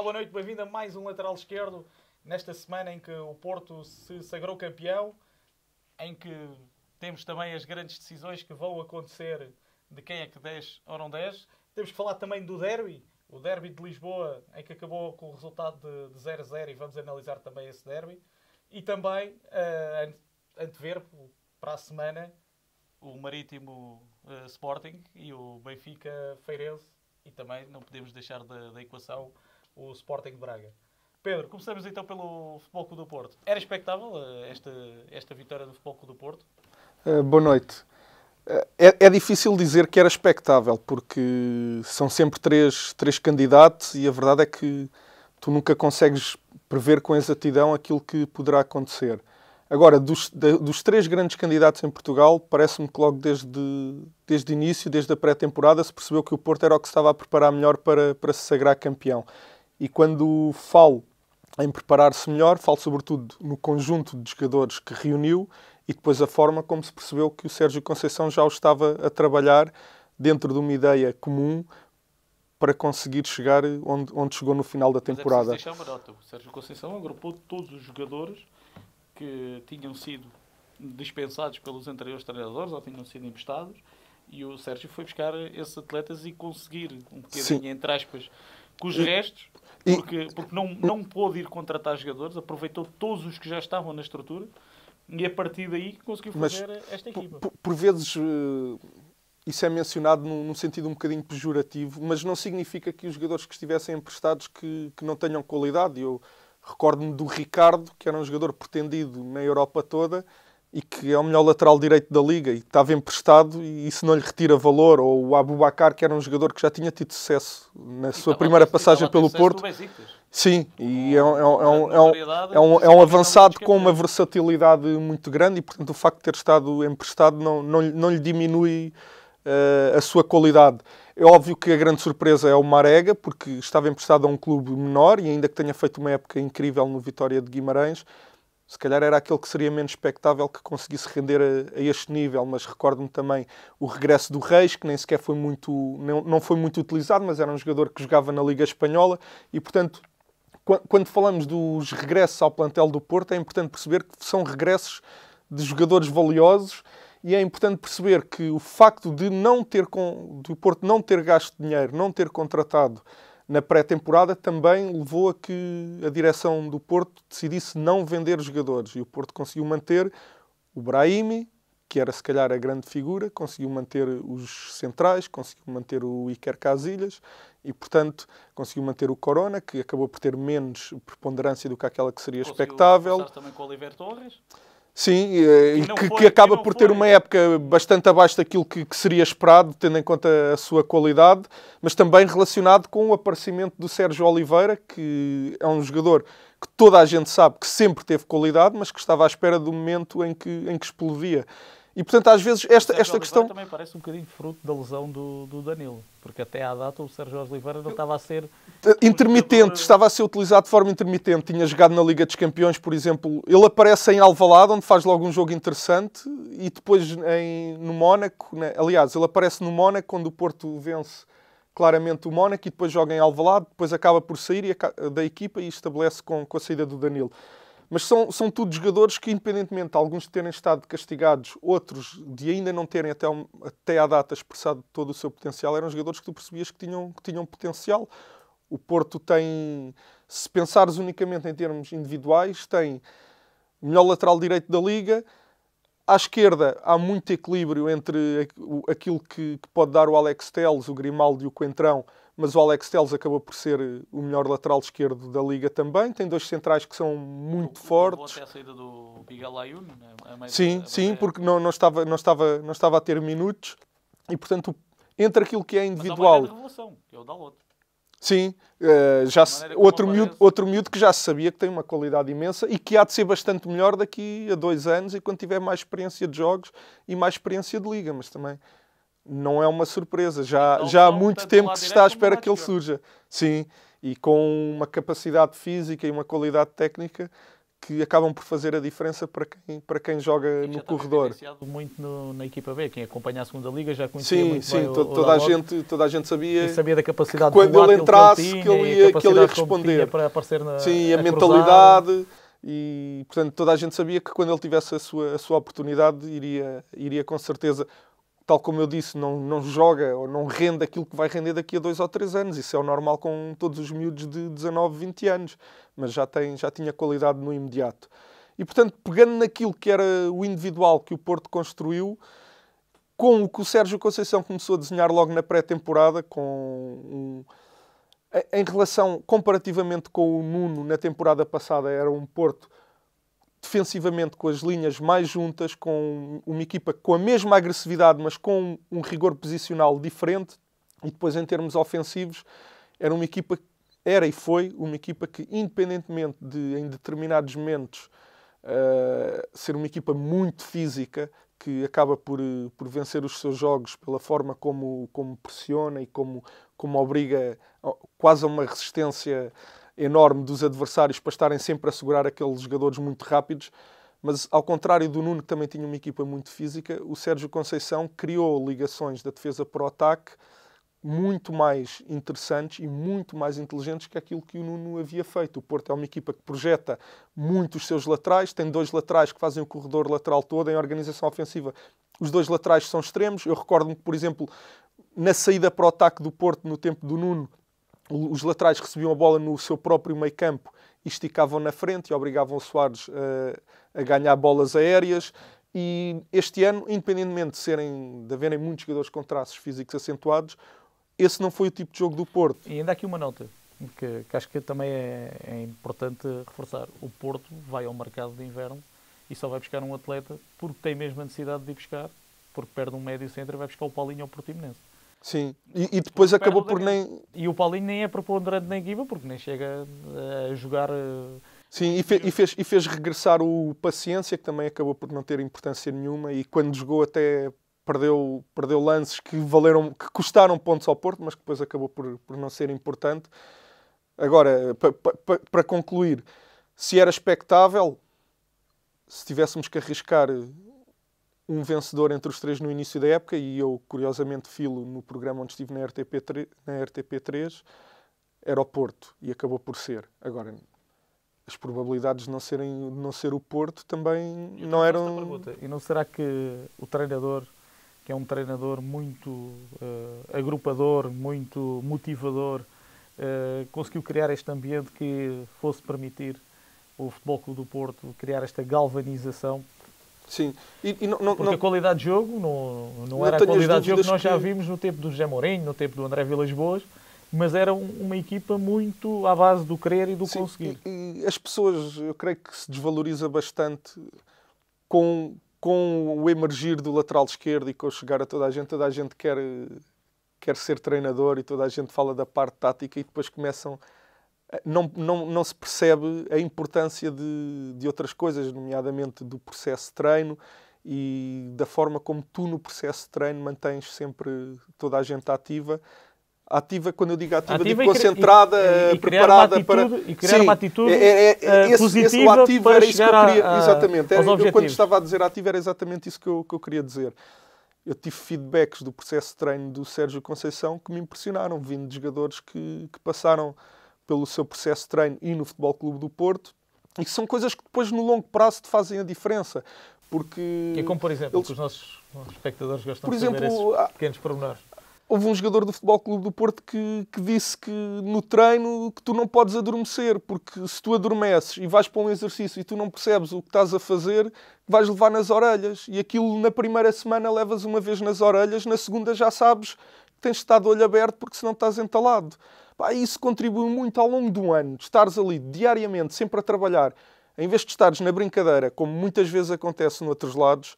boa noite, bem-vindo a mais um Lateral Esquerdo, nesta semana em que o Porto se sagrou campeão, em que temos também as grandes decisões que vão acontecer de quem é que 10 ou não 10. Temos que falar também do derby, o derby de Lisboa, em que acabou com o resultado de 0-0 e vamos analisar também esse derby. E também antever para a semana o Marítimo Sporting e o Benfica Feirense. E também não podemos deixar da equação o Sporting de Braga. Pedro, começamos então pelo Futebol Clube do Porto. Era expectável esta vitória do Futebol Clube do Porto? Boa noite. É difícil dizer que era expectável, porque são sempre três candidatos e a verdade é que tu nunca consegues prever com exatidão aquilo que poderá acontecer. Agora, dos três grandes candidatos em Portugal, parece-me que logo desde o início, desde a pré-temporada, se percebeu que o Porto era o que se estava a preparar melhor para se sagrar campeão. E quando falo em preparar-se melhor, falo sobretudo no conjunto de jogadores que reuniu e depois a forma como se percebeu que o Sérgio Conceição já o estava a trabalhar dentro de uma ideia comum para conseguir chegar onde chegou no final da temporada. Mas é preciso deixar uma nota. O Sérgio Conceição agrupou todos os jogadores que tinham sido dispensados pelos anteriores treinadores ou tinham sido emprestados, e o Sérgio foi buscar esses atletas e conseguir um bocadinho, entre aspas, com os restos, porque não pôde ir contratar jogadores, aproveitou todos os que já estavam na estrutura e a partir daí conseguiu fazer esta equipa. Por vezes isso é mencionado num sentido um bocadinho pejorativo, mas não significa que os jogadores que estivessem emprestados que não tenham qualidade. Eu recordo-me do Ricardo, que era um jogador pretendido na Europa toda e que é o melhor lateral direito da Liga e estava emprestado e isso não lhe retira valor. Ou o Aboubakar, que era um jogador que já tinha tido sucesso na sua primeira passagem pelo Porto. Sim, e é um avançado com uma versatilidade muito grande e, portanto, o facto de ter estado emprestado não lhe diminui a sua qualidade. É óbvio que a grande surpresa é o Marega, porque estava emprestado a um clube menor e ainda que tenha feito uma época incrível no Vitória de Guimarães, se calhar era aquele que seria menos expectável que conseguisse render a este nível, mas recordo-me também o regresso do Reis, que nem sequer foi não foi muito utilizado, mas era um jogador que jogava na Liga Espanhola e, portanto, quando falamos dos regressos ao plantel do Porto, é importante perceber que são regressos de jogadores valiosos. E é importante perceber que o facto de o Porto não ter gasto dinheiro, não ter contratado na pré-temporada, também levou a que a direção do Porto decidisse não vender jogadores. E o Porto conseguiu manter o Brahimi, que era se calhar a grande figura, conseguiu manter os centrais, conseguiu manter o Iker Casillas e, portanto, conseguiu manter o Corona, que acabou por ter menos preponderância do que aquela que seria expectável. Conseguiu também com o Oliver Torres. Sim, que acaba por ter uma época bastante abaixo daquilo que seria esperado, tendo em conta a sua qualidade, mas também relacionado com o aparecimento do Sérgio Oliveira, que é um jogador que toda a gente sabe que sempre teve qualidade, mas que estava à espera do momento em que explodia. E, portanto, às vezes, esta questão também parece um bocadinho fruto da lesão do Danilo, porque até à data o Sérgio Oliveira não estava a ser intermitente, estava a ser utilizado de forma intermitente. Tinha jogado na Liga dos Campeões, por exemplo. Ele aparece em Alvalade, onde faz logo um jogo interessante, e depois no Mónaco, aliás, ele aparece no Mónaco, quando o Porto vence claramente o Mónaco, e depois joga em Alvalade, depois acaba por sair da equipa e estabelece com a saída do Danilo. Mas são tudo jogadores que, independentemente, alguns de terem estado castigados, outros de ainda não terem até à data expressado todo o seu potencial, eram jogadores que tu percebias que tinham potencial. O Porto tem, se pensares unicamente em termos individuais, tem o melhor lateral direito da Liga. À esquerda há muito equilíbrio entre aquilo que pode dar o Alex Telles, o Grimaldo e o Coentrão, mas o Alex Telles acabou por ser o melhor lateral esquerdo da Liga também. Tem dois centrais que são muito fortes. Até a saída do Bigalayun, né? Sim, porque não estava a ter minutos. E, portanto, entre aquilo que é individual... Mas há uma grande revelação, que é o Dalot. Sim, outro miúdo que já se sabia que tem uma qualidade imensa e que há de ser bastante melhor daqui a 2 anos e quando tiver mais experiência de jogos e mais experiência de Liga, mas também não é uma surpresa. Já há muito tempo que se está à espera que ele surja. Sim, e com uma capacidade física e uma qualidade técnica que acabam por fazer a diferença para quem joga no corredor. Muito na equipa B, quem acompanha a segunda liga já conhecia muito bem toda a gente sabia, e sabia da capacidade que quando ele entrasse que ele ia responder. Para aparecer a mentalidade, e portanto toda a gente sabia que quando ele tivesse a sua oportunidade iria com certeza, tal como eu disse, não joga ou não rende aquilo que vai render daqui a 2 ou 3 anos. Isso é o normal com todos os miúdos de 19, 20 anos. Mas já tinha qualidade no imediato. E, portanto, pegando naquilo que era o individual que o Porto construiu, com o que o Sérgio Conceição começou a desenhar logo na pré-temporada, em relação, comparativamente com o Nuno, na temporada passada, era um Porto defensivamente com as linhas mais juntas, com uma equipa com a mesma agressividade, mas com um rigor posicional diferente. E depois, em termos ofensivos, era uma equipa e foi uma equipa que, independentemente de, em determinados momentos, ser uma equipa muito física, que acaba por vencer os seus jogos pela forma como pressiona e como obriga quase a uma resistência enorme dos adversários para estarem sempre a segurar aqueles jogadores muito rápidos. Mas, ao contrário do Nuno, que também tinha uma equipa muito física, o Sérgio Conceição criou ligações da defesa para o ataque muito mais interessantes e muito mais inteligentes que aquilo que o Nuno havia feito. O Porto é uma equipa que projeta muito os seus laterais, tem 2 laterais que fazem o corredor lateral todo. Em organização ofensiva, os 2 laterais são extremos. Eu recordo-me que, por exemplo, na saída para o ataque do Porto, no tempo do Nuno, os laterais recebiam a bola no seu próprio meio-campo e esticavam na frente e obrigavam o Soares a ganhar bolas aéreas. E este ano, independentemente de haverem muitos jogadores com traços físicos acentuados, esse não foi o tipo de jogo do Porto. E ainda aqui uma nota, que acho que também é importante reforçar. O Porto vai ao mercado de inverno e só vai buscar um atleta porque tem mesmo a necessidade de ir buscar, porque perde um médio centro e vai buscar o Paulinho ao Portimonense. Sim, e depois acabou por nem... E o Paulinho nem é preponderante na equipa, porque nem chega a jogar... Sim, e fez regressar o Paciência, que também acabou por não ter importância nenhuma, e quando jogou até perdeu lances que custaram pontos ao Porto, mas que depois acabou por não ser importante. Agora, para concluir, se era expectável, se tivéssemos que arriscar um vencedor entre os 3 no início da época, e eu, curiosamente, filo no programa onde estive na RTP3, era o Porto, e acabou por ser. Agora, as probabilidades de não ser o Porto também não eram... E não será que o treinador, que é um treinador muito agrupador, muito motivador, conseguiu criar este ambiente que fosse permitir o Futebol Clube do Porto criar esta galvanização? Sim. Porque a qualidade de jogo não era a qualidade de jogo que nós já vimos no tempo do José Mourinho, no tempo do André Vilas-Boas, mas era uma equipa muito à base do querer e do conseguir. E as pessoas, eu creio que se desvaloriza bastante com o emergir do lateral esquerdo e com o chegar a toda a gente quer ser treinador e toda a gente fala da parte tática, e depois começam... Não se percebe a importância de outras coisas, nomeadamente do processo de treino e da forma como tu, no processo de treino, mantens sempre toda a gente ativa. Ativa, quando eu digo ativa digo concentrada, preparada para... E criar uma atitude positiva o ativo para era isso que eu queria... Exatamente. Eu, quando estava a dizer ativo, era exatamente isso que eu queria dizer. Eu tive feedbacks do processo de treino do Sérgio Conceição que me impressionaram, vindo de jogadores que passaram pelo seu processo de treino e no Futebol Clube do Porto, e que são coisas que depois, no longo prazo, te fazem a diferença. Porque... Que é como, por exemplo, que os nossos espectadores gostam de saber esses pequenos pormenores. Houve um jogador do Futebol Clube do Porto que disse que no treino que tu não podes adormecer, porque se tu adormeces e vais para um exercício e tu não percebes o que estás a fazer, vais levar nas orelhas. E aquilo na primeira semana levas uma vez nas orelhas, na segunda já sabes que tens de estar de olho aberto porque senão estás entalado. Isso contribui muito ao longo do ano, de estares ali diariamente, sempre a trabalhar, em vez de estares na brincadeira, como muitas vezes acontece noutros lados.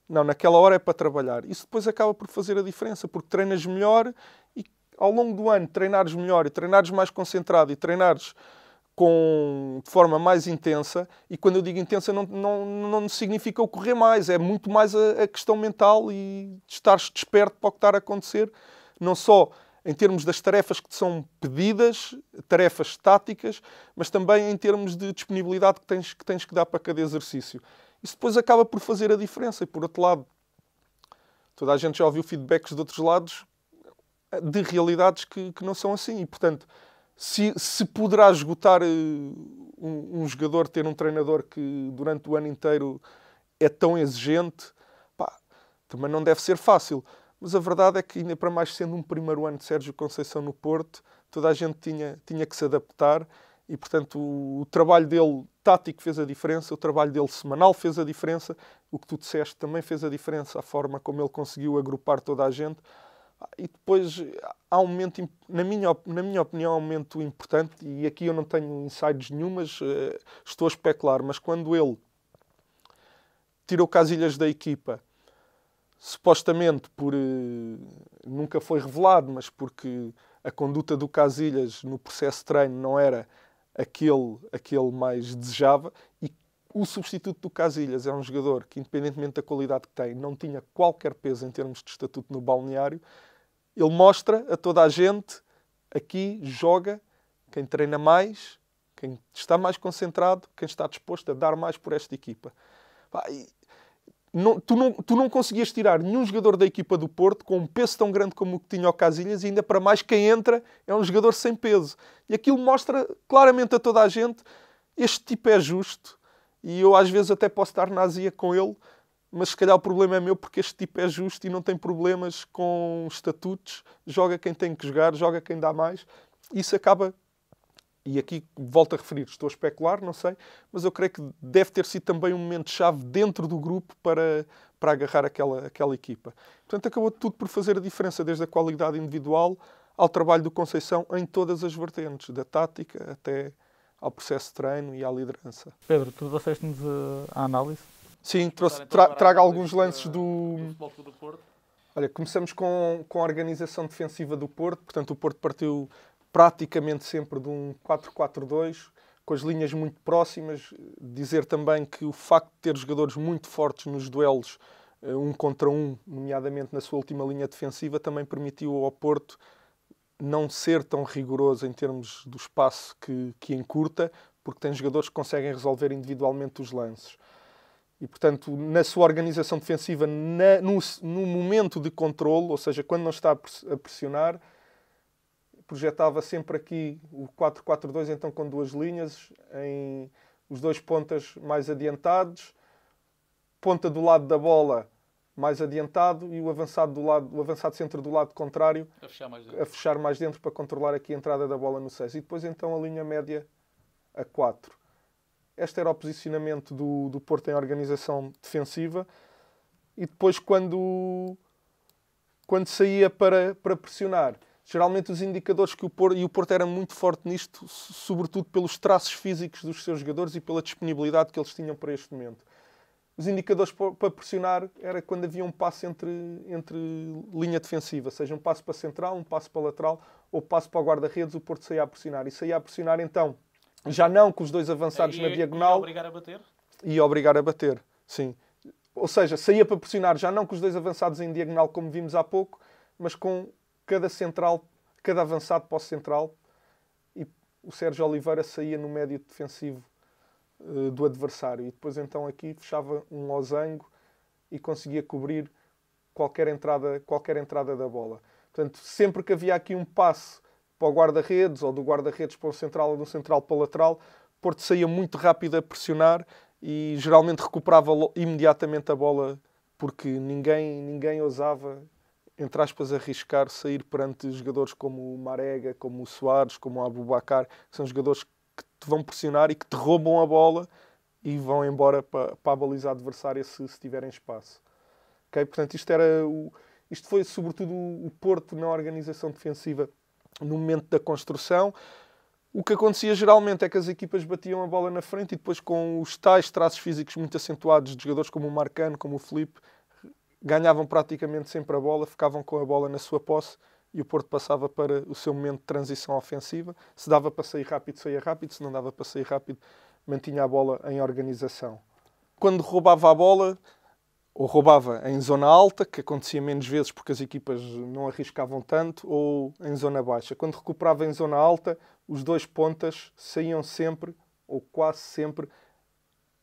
Não, naquela hora é para trabalhar. Isso depois acaba por fazer a diferença, porque treinas melhor e ao longo do ano treinares melhor e treinares mais concentrado e treinares de forma mais intensa. E quando eu digo intensa não significa o correr mais, é muito mais a questão mental e de estares desperto para o que está a acontecer, não só em termos das tarefas que te são pedidas, tarefas táticas, mas também em termos de disponibilidade que tens que dar para cada exercício. Isso depois acaba por fazer a diferença. E, por outro lado, toda a gente já ouviu feedbacks de outros lados de realidades que não são assim. E, portanto, se poderá esgotar um jogador ter um treinador que durante o ano inteiro é tão exigente, pá, também não deve ser fácil. Mas a verdade é que, ainda para mais sendo um primeiro ano de Sérgio Conceição no Porto, toda a gente tinha que se adaptar e, portanto, o trabalho dele tático fez a diferença, o trabalho dele semanal fez a diferença, o que tu disseste também fez a diferença, a forma como ele conseguiu agrupar toda a gente. E depois há um momento, na minha opinião, há um momento importante, e aqui eu não tenho insights nenhumas, estou a especular, mas quando ele tirou Casilhas da equipa, supostamente por nunca foi revelado, mas porque a conduta do Casilhas no processo de treino não era aquele mais desejava, e o substituto do Casilhas é um jogador que, independentemente da qualidade que tem, não tinha qualquer peso em termos de estatuto no balneário. Ele mostra a toda a gente, aqui joga quem treina mais, quem está mais concentrado, quem está disposto a dar mais por esta equipa. Tu não conseguias tirar nenhum jogador da equipa do Porto com um peso tão grande como o que tinha o Casilhas, e ainda para mais quem entra é um jogador sem peso. E aquilo mostra claramente a toda a gente, este tipo é justo, e eu às vezes até posso estar na azia com ele, mas se calhar o problema é meu, porque este tipo é justo e não tem problemas com estatutos, joga quem tem que jogar, joga quem dá mais. Isso acaba, e aqui volto a referir, estou a especular, não sei, mas eu creio que deve ter sido também um momento-chave dentro do grupo para agarrar aquela equipa. Portanto, acabou tudo por fazer a diferença, desde a qualidade individual ao trabalho do Conceição em todas as vertentes, da tática até ao processo de treino e à liderança. Pedro, tu trouxeste-nos a análise? Sim, trago alguns lances do Futebol Clube do Porto. Olha, começamos com a organização defensiva do Porto. Portanto, o Porto partiu praticamente sempre de um 4-4-2, com as linhas muito próximas. Dizer também que o facto de ter jogadores muito fortes nos duelos, 1 contra 1, nomeadamente na sua última linha defensiva, também permitiu ao Porto não ser tão rigoroso em termos do espaço que encurta, porque tem jogadores que conseguem resolver individualmente os lances. E, portanto, na sua organização defensiva, no momento de controle, ou seja, quando não está a pressionar, projetava sempre aqui o 4-4-2, então com 2 linhas, em os 2 pontas mais adiantados, ponta do lado da bola mais adiantado e o avançado centro do lado contrário a fechar mais dentro para controlar aqui a entrada da bola no 6. E depois então a linha média a 4. Este era o posicionamento do Porto em organização defensiva. E depois, quando saía para pressionar, geralmente os indicadores que o Porto era muito forte nisto, sobretudo pelos traços físicos dos seus jogadores e pela disponibilidade que eles tinham para este momento. Os indicadores para pressionar era quando havia um passo entre linha defensiva, seja um passo para central, um passo para lateral ou passo para o guarda-redes, o Porto saía a pressionar. E saía a pressionar então, já não com os 2 avançados na diagonal. E obrigar a bater? E obrigar a bater, sim. Ou seja, saía para pressionar já não com os 2 avançados em diagonal, como vimos há pouco, mas com cada avançado para o central. E o Sérgio Oliveira saía no médio defensivo do adversário. E depois então aqui fechava um losango e conseguia cobrir qualquer entrada da bola. Portanto, sempre que havia aqui um passe para o guarda-redes, ou do guarda-redes para o central, ou do central para o lateral, Porto saía muito rápido a pressionar e geralmente recuperava imediatamente a bola, porque ninguém ousava, entre aspas, arriscar sair perante jogadores como o Marega, como o Soares, como o Aboubakar, que são jogadores que te vão pressionar e que te roubam a bola e vão embora para a baliza adversária se tiverem espaço. Okay? Portanto, isto foi sobretudo o Porto na organização defensiva no momento da construção. O que acontecia geralmente é que as equipas batiam a bola na frente e depois, com os tais traços físicos muito acentuados de jogadores como o Marcano, como o Filipe, ganhavam praticamente sempre a bola, ficavam com a bola na sua posse e o Porto passava para o seu momento de transição ofensiva. Se dava para sair rápido, saía rápido. Se não dava para sair rápido, mantinha a bola em organização. Quando roubava a bola, ou roubava em zona alta, que acontecia menos vezes porque as equipas não arriscavam tanto, ou em zona baixa. Quando recuperava em zona alta, os dois pontas saíam sempre, ou quase sempre,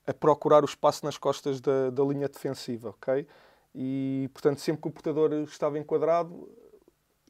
a procurar o espaço nas costas da linha defensiva, ok? E, portanto, sempre que o portador estava enquadrado,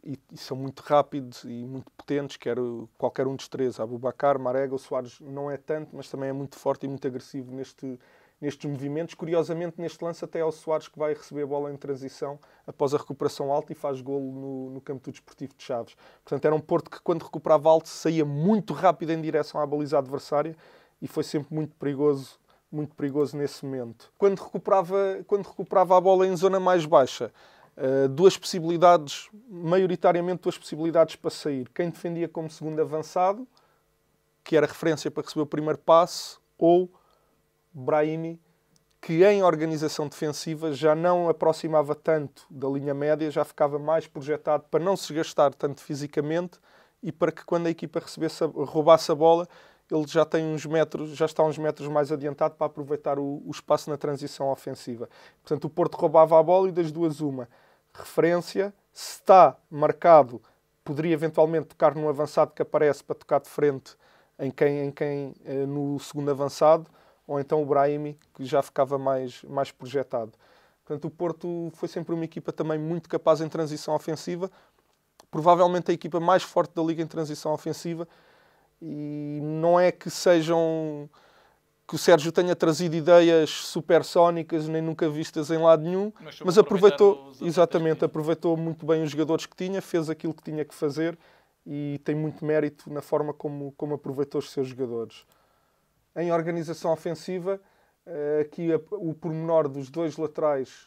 e são muito rápidos e muito potentes, quer qualquer um dos três, Aboubakar, Marega, o Soares não é tanto, mas também é muito forte e muito agressivo nestes movimentos. Curiosamente, neste lance até é o Soares que vai receber a bola em transição após a recuperação alta e faz golo no campo do Desportivo de Chaves. Portanto, era um Porto que, quando recuperava alto, saía muito rápido em direção à baliza adversária e foi sempre muito perigoso nesse momento. Quando recuperava a bola em zona mais baixa, maioritariamente duas possibilidades para sair. Quem defendia como segundo avançado, que era referência para receber o primeiro passe, ou Brahimi, que em organização defensiva já não aproximava tanto da linha média, já ficava mais projetado para não se gastar tanto fisicamente e para que quando a equipa roubasse a bola, ele já está uns metros mais adiantado para aproveitar o espaço na transição ofensiva. Portanto, o Porto roubava a bola e das duas uma. Referência, se está marcado, poderia eventualmente tocar no avançado que aparece para tocar de frente no segundo avançado, ou então o Brahimi, que já ficava mais projetado. Portanto, o Porto foi sempre uma equipa também muito capaz em transição ofensiva, provavelmente a equipa mais forte da Liga em transição ofensiva, e não é que o Sérgio tenha trazido ideias supersónicas nem nunca vistas em lado nenhum, mas aproveitou muito bem os jogadores que tinha, fez aquilo que tinha que fazer e tem muito mérito na forma como aproveitou os seus jogadores. Em organização ofensiva, aqui o pormenor dos dois laterais,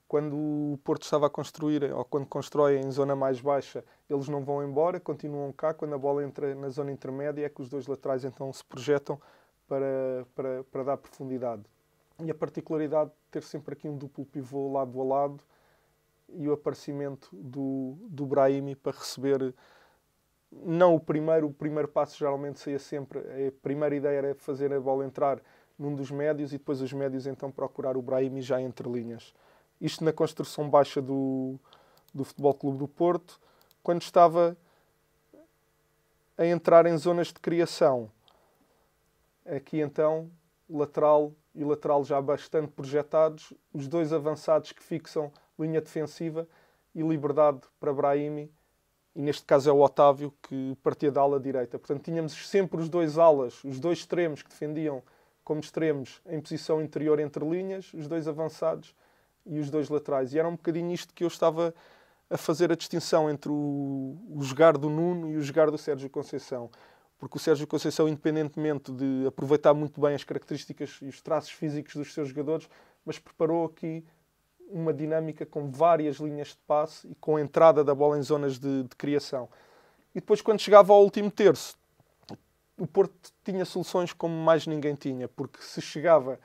quando o Porto estava a construir, ou quando constrói em zona mais baixa, eles não vão embora, continuam cá. Quando a bola entra na zona intermédia, é que os dois laterais então se projetam para dar profundidade. E a particularidade de ter sempre aqui um duplo pivô lado a lado e o aparecimento do Brahimi para receber. Não o primeiro passo geralmente saía sempre. A primeira ideia era fazer a bola entrar num dos médios e depois os médios então procurar o Brahimi já entre linhas. Isto na construção baixa do Futebol Clube do Porto, quando estava a entrar em zonas de criação. Aqui então, lateral e lateral já bastante projetados, os dois avançados que fixam linha defensiva e liberdade para Brahimi, e neste caso é o Otávio que partia da ala direita. Portanto, tínhamos sempre os dois alas, os dois extremos que defendiam como extremos em posição interior entre linhas, os dois avançados e os dois laterais. E era um bocadinho isto que eu estava a fazer a distinção entre o jogar do Nuno e o jogar do Sérgio Conceição. Porque o Sérgio Conceição, independentemente de aproveitar muito bem as características e os traços físicos dos seus jogadores, mas preparou aqui uma dinâmica com várias linhas de passe e com a entrada da bola em zonas de criação. E depois, quando chegava ao último terço, o Porto tinha soluções como mais ninguém tinha, porque se chegava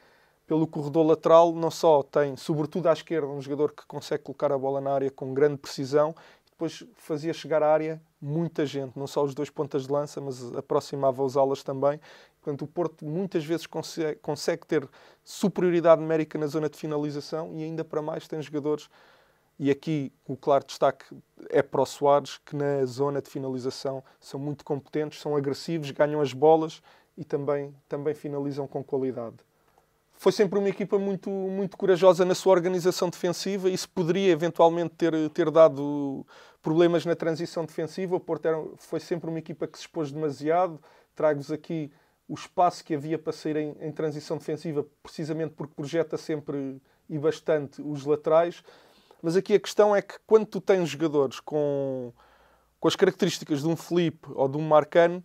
pelo corredor lateral, não só tem, sobretudo à esquerda, um jogador que consegue colocar a bola na área com grande precisão, depois fazia chegar à área muita gente, não só os dois pontas de lança, mas aproximava os alas também. Portanto, o Porto muitas vezes consegue ter superioridade numérica na zona de finalização e ainda para mais tem jogadores, e aqui o claro destaque é para o Soares, que na zona de finalização são muito competentes, são agressivos, ganham as bolas e também finalizam com qualidade. Foi sempre uma equipa muito, muito corajosa na sua organização defensiva. Isso poderia eventualmente ter dado problemas na transição defensiva. O Porto foi sempre uma equipa que se expôs demasiado. Trago-vos aqui o espaço que havia para sair em transição defensiva, precisamente porque projeta sempre e bastante os laterais. Mas aqui a questão é que quando tu tens jogadores com as características de um Felipe ou de um Marcano,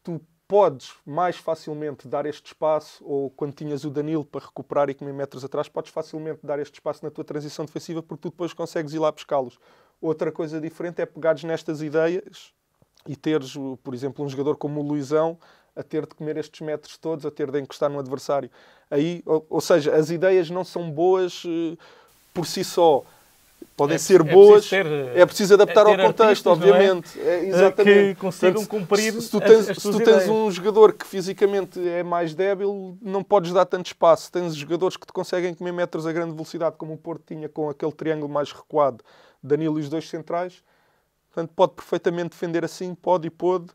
tu podes mais facilmente dar este espaço, ou quando tinhas o Danilo para recuperar e comer metros atrás, podes facilmente dar este espaço na tua transição defensiva porque tu depois consegues ir lá buscá-los. Outra coisa diferente é pegares nestas ideias e teres, por exemplo, um jogador como o Luizão a ter de comer estes metros todos, a ter de encostar no adversário. Aí, ou seja, as ideias não são boas por si só. podem ser boas, é preciso adaptar ao ter contexto, artistas, não é? obviamente. Exatamente. Que consigam Portanto, cumprir se tu tens, as se tuas tu tens ideias. um jogador que fisicamente é mais débil, não podes dar tanto espaço. Tens jogadores que te conseguem comer metros a grande velocidade, como o Porto tinha com aquele triângulo mais recuado, Danilo e os dois centrais. Portanto, pode perfeitamente defender assim, pode e pôde,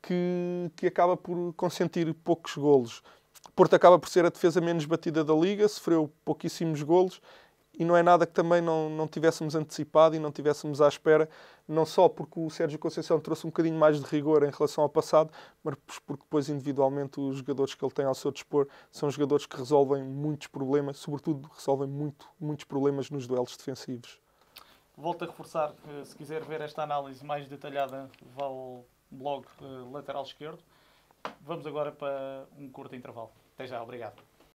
que acaba por consentir poucos golos. O Porto acaba por ser a defesa menos batida da Liga, sofreu pouquíssimos golos, e não é nada que também não tivéssemos antecipado e não tivéssemos à espera, não só porque o Sérgio Conceição trouxe um bocadinho mais de rigor em relação ao passado, mas porque depois individualmente os jogadores que ele tem ao seu dispor são jogadores que resolvem muitos problemas, sobretudo resolvem muitos problemas nos duelos defensivos. Volto a reforçar que, se quiser ver esta análise mais detalhada, vá ao blog Lateral Esquerdo. Vamos agora para um curto intervalo. Até já, obrigado.